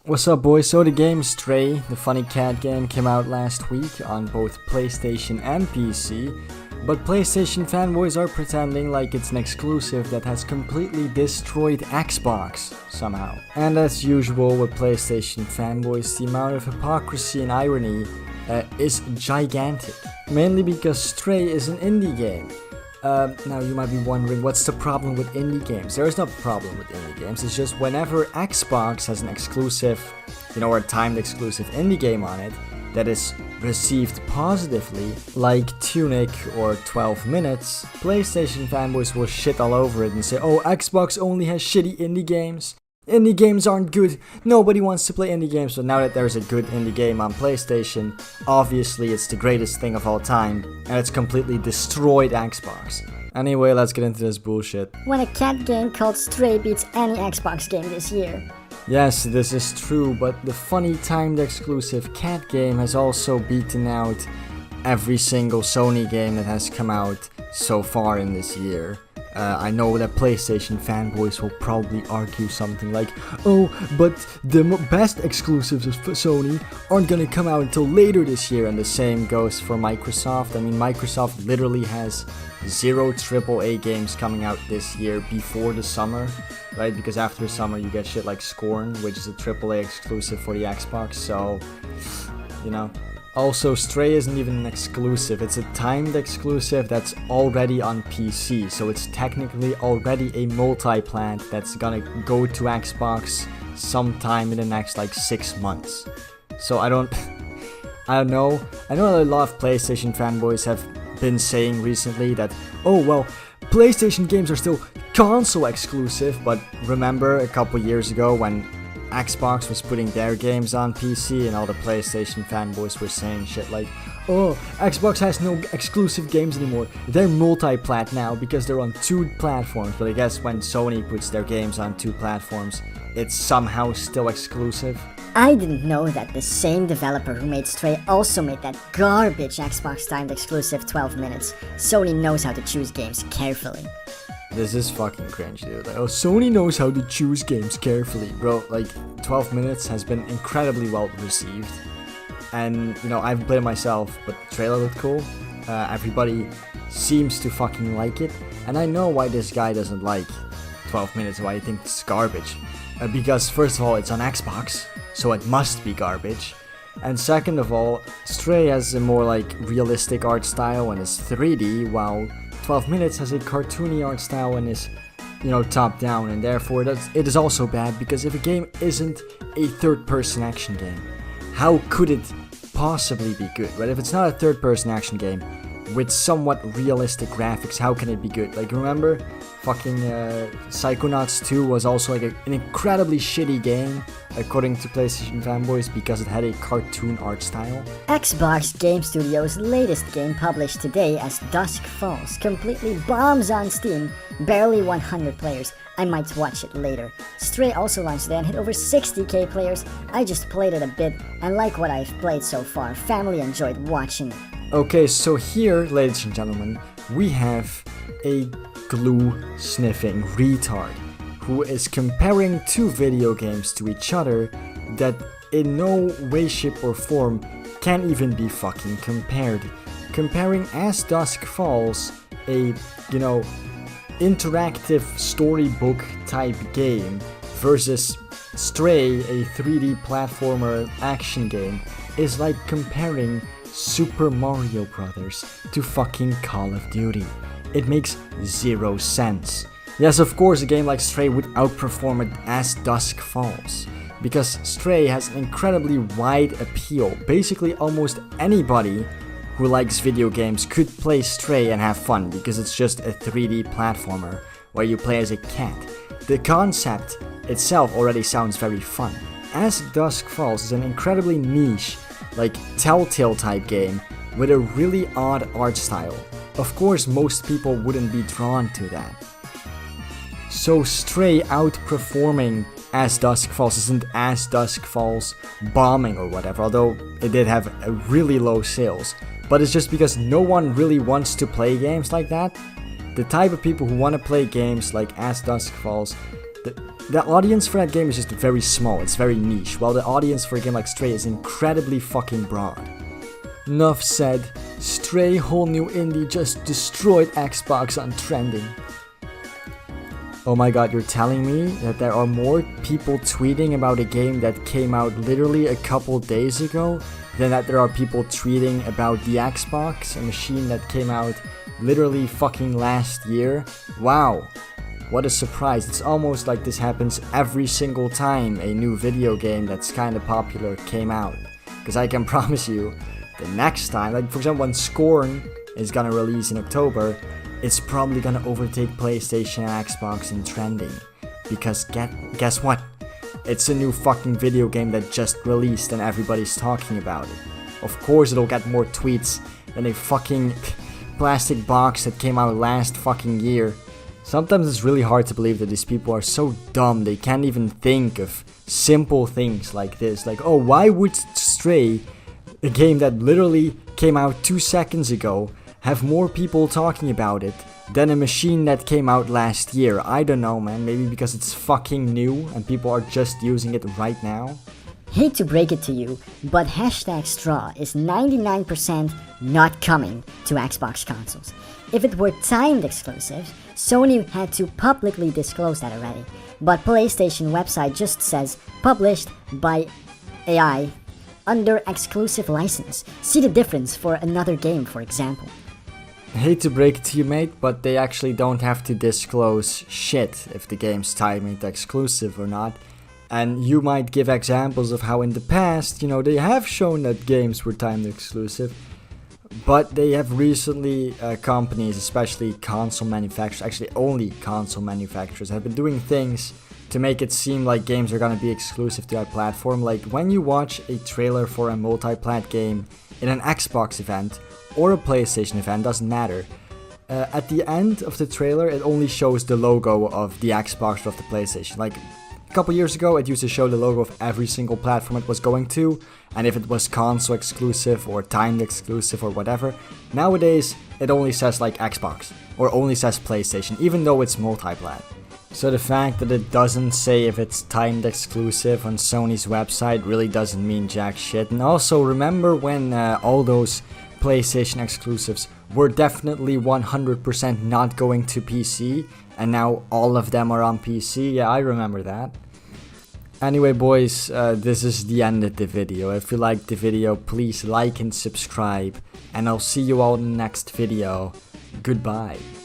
What's up, boys? So the game Stray, the funny cat game, came out last week on both PlayStation and PC, but PlayStation fanboys are pretending like it's an exclusive that has completely destroyed Xbox somehow. And as usual with PlayStation fanboys, the amount of hypocrisy and irony is gigantic. Mainly because Stray is an indie game. Now you might be wondering, what's the problem with indie games? There is no problem with indie games, it's just whenever Xbox has an exclusive, or a timed exclusive indie game on it that is received positively, like Tunic or 12 Minutes, PlayStation fanboys will shit all over it and say, oh, Xbox only has shitty indie games. Indie games aren't good, nobody wants to play indie games, but now that there's a good indie game on PlayStation, obviously it's the greatest thing of all time, and it's completely destroyed Xbox. Anyway, let's get into this bullshit. When a cat game called Stray beats any Xbox game this year. Yes, this is true, but the funny timed exclusive cat game has also beaten out every single Sony game that has come out so far in this year. I know that PlayStation fanboys will probably argue something like, oh, but the best exclusives of Sony aren't gonna come out until later this year, and the same goes for Microsoft. I mean, Microsoft literally has 0 AAA games coming out this year before the summer, right? Because after the summer you get shit like Scorn, which is a AAA exclusive for the Xbox, so, Also, Stray isn't even an exclusive, it's a timed exclusive that's already on PC, so it's technically already a multi-plat that's gonna go to Xbox sometime in the next 6 months. So I don't know. I know a lot of PlayStation fanboys have been saying recently that, oh well, PlayStation games are still console exclusive, but remember a couple years ago when Xbox was putting their games on PC and all the PlayStation fanboys were saying shit like, oh, Xbox has no exclusive games anymore, they're multi-plat now because they're on 2 platforms, but I guess when Sony puts their games on 2 platforms, it's somehow still exclusive. I didn't know that the same developer who made Stray also made that garbage Xbox timed exclusive 12 Minutes. Sony knows how to choose games carefully. This is fucking cringe, dude. Oh, Sony knows how to choose games carefully. Bro, 12 Minutes has been incredibly well received. And, I haven't played it myself, but the trailer looked cool. Everybody seems to fucking like it. And I know why this guy doesn't like 12 Minutes, why he thinks it's garbage. Because, first of all, it's on Xbox, so it must be garbage. And second of all, Stray has a more, realistic art style and is 3D, while 12 Minutes has a cartoony art style and is, top down, and therefore it is also bad, because if a game isn't a third-person action game, how could it possibly be good, right? If it's not a third-person action game with somewhat realistic graphics, how can it be good? Remember, fucking Psychonauts 2 was also an incredibly shitty game, according to PlayStation fanboys, because it had a cartoon art style. Xbox Game Studios' latest game published today as Dusk Falls completely bombs on Steam, barely 100 players. I might watch it later. Stray also launched today and hit over 60k players. I just played it a bit and like what I've played so far. Family enjoyed watching it. Okay, so here, ladies and gentlemen, we have a glue-sniffing retard who is comparing 2 video games to each other that in no way, shape or form can even be fucking compared. Comparing As Dusk Falls, a, interactive storybook type game, versus Stray, a 3D platformer action game, is like comparing Super Mario Brothers to fucking Call of Duty. It makes 0 sense. Yes, of course, a game like Stray would outperform it As Dusk Falls, because Stray has an incredibly wide appeal. Basically, almost anybody who likes video games could play Stray and have fun, because it's just a 3D platformer where you play as a cat. The concept itself already sounds very fun. As Dusk Falls is an incredibly niche, Telltale type game with a really odd art style. Of course, most people wouldn't be drawn to that. So Stray outperforming As Dusk Falls isn't As Dusk Falls bombing or whatever, although it did have a really low sales. But it's just because no one really wants to play games like that. The type of people who want to play games like As Dusk Falls, the audience for that game is just very small, it's very niche, while the audience for a game like Stray is incredibly fucking broad. Enough said. Stray, whole new indie, just destroyed Xbox on trending. Oh my god, you're telling me that there are more people tweeting about a game that came out literally a couple days ago than that there are people tweeting about the Xbox, a machine that came out literally fucking last year? Wow, what a surprise. It's almost like this happens every single time a new video game that's kinda popular came out. Because I can promise you, the next time, like for example when Scorn is gonna release in October, it's probably gonna overtake PlayStation and Xbox in trending. Because guess what? It's a new fucking video game that just released and everybody's talking about it. Of course it'll get more tweets than a fucking plastic box that came out last fucking year. Sometimes it's really hard to believe that these people are so dumb they can't even think of simple things like this. Like, oh, why would Stray, a game that literally came out 2 seconds ago, have more people talking about it than a machine that came out last year? I don't know, man. Maybe because it's fucking new and people are just using it right now? Hate to break it to you, but hashtag straw is 99% not coming to Xbox consoles. If it were timed exclusives, Sony had to publicly disclose that already. But PlayStation website just says published by AI under exclusive license. See the difference for another game, for example. I hate to break it to you, mate, but they actually don't have to disclose shit if the game's timed exclusive or not. And you might give examples of how in the past, they have shown that games were timed exclusive, but they have recently, companies, especially console manufacturers, actually only console manufacturers, have been doing things to make it seem like games are gonna be exclusive to that platform. Like when you watch a trailer for a multi-plat game in an Xbox event or a PlayStation event, doesn't matter. At the end of the trailer, it only shows the logo of the Xbox or of the PlayStation. Like a couple years ago, it used to show the logo of every single platform it was going to, and if it was console exclusive or timed exclusive or whatever. Nowadays, it only says like Xbox or only says PlayStation, even though it's multi-plat. So the fact that it doesn't say if it's timed exclusive on Sony's website really doesn't mean jack shit. And also remember when all those PlayStation exclusives were definitely 100% not going to PC, and now all of them are on PC? Yeah, I remember that. Anyway, boys, this is the end of the video. If you liked the video, please like and subscribe, and I'll see you all in the next video. Goodbye.